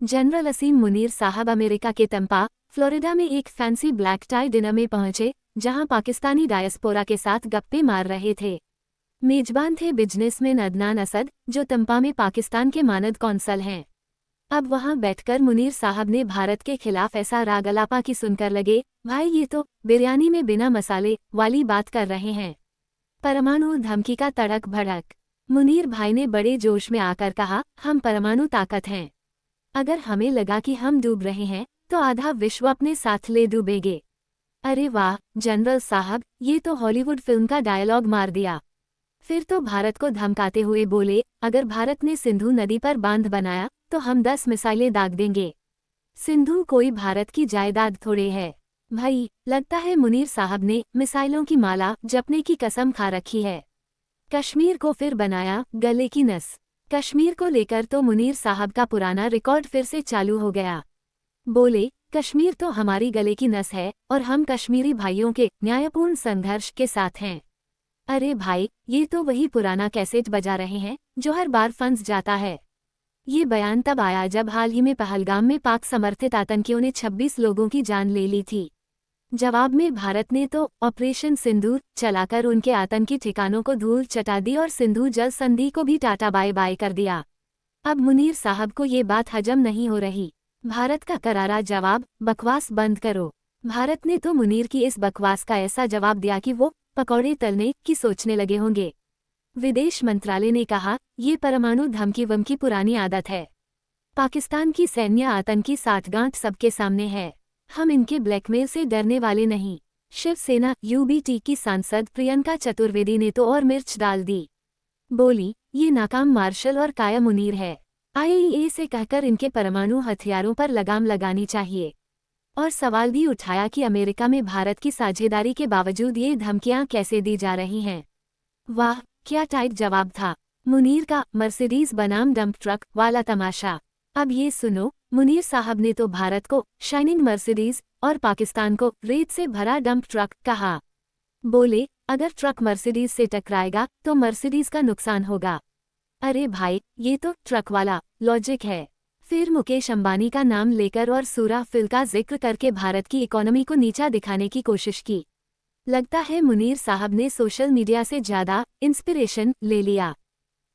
General असीम मुनीर साहब America के Tampa, Florida में एक फैंसी ब्लैक टाई डिनर में पहुंचे, जहां पाकिस्तानी डायस्पोरा के साथ गप्पे मार रहे थे। मेजबान थे बिजनेसमैन अदनान असद, जो तंपा में पाकिस्तान के मानद कौंसल हैं। अब वहां बैठकर मुनीर साहब ने भारत के खिलाफ ऐसा रागलापा की सुनकर लगे, भाई ये तो बिरयानी में बिना मसाले वाली बात कर रहे हैं। परमाणु धमकी का तड़क भड़क। मुनीर भाई ने बड़े जोश में आकर कहा, हम परमाणु ताकत हैं। अगर हमें लगा कि हम डूब रहे हैं तो आधा विश्व अपने साथ ले डूबेगे। अरे वाह जनरल साहब, ये तो हॉलीवुड फिल्म का डायलॉग मार दिया। फिर तो भारत को धमकाते हुए बोले, अगर भारत ने सिंधु नदी पर बांध बनाया तो हम 10 मिसाइलें दाग देंगे। सिंधु कोई भारत की जायदाद थोड़े है भाई। लगता है मुनीर साहब ने मिसाइलों की माला जपने की कसम खा रखी है। कश्मीर को फिर बनाया गले की नस। कश्मीर को लेकर तो मुनीर साहब का पुराना रिकॉर्ड फिर से चालू हो गया। बोले, कश्मीर तो हमारी गले की नस है और हम कश्मीरी भाइयों के न्यायपूर्ण संघर्ष के साथ हैं। अरे भाई, ये तो वही पुराना कैसेट बजा रहे हैं जो हर बार फंस जाता है। ये बयान तब आया जब हाल ही में पहलगाम में पाक समर्थित आतंकियों ने 26 लोगों की जान ले ली थी। जवाब में भारत ने तो ऑपरेशन सिंदूर चलाकर उनके आतंकी ठिकानों को धूल चटा दी और सिंधु जल संधि को भी टाटा बाय बाय कर दिया। अब मुनीर साहब को ये बात हजम नहीं हो रही। भारत का करारा जवाब, बकवास बंद करो। भारत ने तो मुनीर की इस बकवास का ऐसा जवाब दिया कि वो पकौड़े तलने की सोचने लगे होंगे। विदेश मंत्रालय ने कहा, ये परमाणु धमकी वमकी पुरानी आदत है। पाकिस्तान की सैन्य आतंकी साठगांठ सबके सामने है। हम इनके ब्लैकमेल से डरने वाले नहीं। शिवसेना यूबीटी की सांसद प्रियंका चतुर्वेदी ने तो और मिर्च डाल दी। बोली, ये नाकाम मार्शल और काया मुनीर है। आईएईए से कहकर इनके परमाणु हथियारों पर लगाम लगानी चाहिए। और सवाल भी उठाया कि अमेरिका में भारत की साझेदारी के बावजूद ये धमकियां कैसे दी जा रही हैं। वाह, क्या टाइट जवाब था मुनीर का। मर्सिडीज बनाम डंप ट्रक वाला तमाशा। अब ये सुनो, मुनीर साहब ने तो भारत को शाइनिंग मर्सिडीज और पाकिस्तान को रेत से भरा डंप ट्रक कहा। बोले, अगर ट्रक मर्सिडीज से टकराएगा तो मर्सिडीज का नुकसान होगा। अरे भाई, ये तो ट्रक वाला लॉजिक है। फिर मुकेश अंबानी का नाम लेकर और सूरा फिल का जिक्र करके भारत की इकोनॉमी को नीचा दिखाने की कोशिश की। लगता है मुनीर साहब ने सोशल मीडिया से ज्यादा इंस्पिरेशन ले लिया।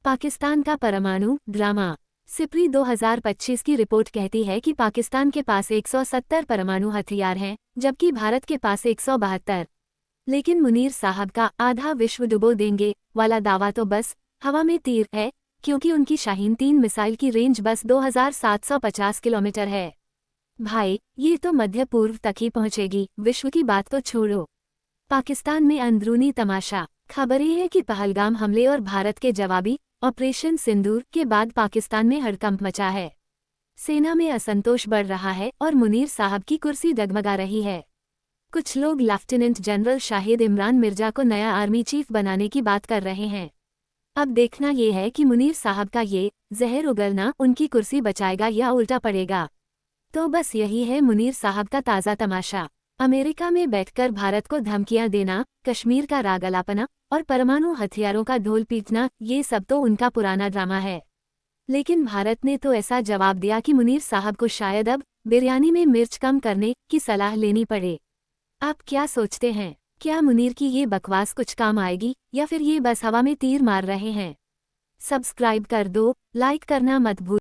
पाकिस्तान का परमाणु ड्रामा। सिप्री 2025 की रिपोर्ट कहती है कि पाकिस्तान के पास 170 परमाणु हथियार हैं, जबकि भारत के पास 172। लेकिन मुनीर साहब का आधा विश्व डुबो देंगे वाला दावा तो बस हवा में तीर है, क्योंकि उनकी शाहीन 3 मिसाइल की रेंज बस 2750 किलोमीटर है। भाई, ये तो मध्य पूर्व तक ही पहुंचेगी, विश्व की बात तो छोड़ो। पाकिस्तान में अंदरूनी तमाशा। खबर ये है कि पहलगाम हमले और भारत के जवाबी ऑपरेशन सिंदूर के बाद पाकिस्तान में हड़कंप मचा है। सेना में असंतोष बढ़ रहा है और मुनीर साहब की कुर्सी डगमगा रही है। कुछ लोग लेफ्टिनेंट जनरल शाहिद इमरान मिर्जा को नया आर्मी चीफ बनाने की बात कर रहे हैं। अब देखना ये है कि मुनीर साहब का ये जहर उगलना उनकी कुर्सी बचाएगा या उल्टा पड़ेगा। तो बस यही है मुनीर साहब का ताज़ा तमाशा। अमेरिका में बैठकर भारत को धमकियां देना, कश्मीर का रागलापना और परमाणु हथियारों का ढोल पीटना, ये सब तो उनका पुराना ड्रामा है। लेकिन भारत ने तो ऐसा जवाब दिया कि मुनीर साहब को शायद अब बिरयानी में मिर्च कम करने की सलाह लेनी पड़े। आप क्या सोचते हैं? क्या मुनीर की ये बकवास कुछ काम आएगी या फिर ये बस हवा में तीर मार रहे हैं? सब्सक्राइब कर दो, लाइक करना मत भूलो।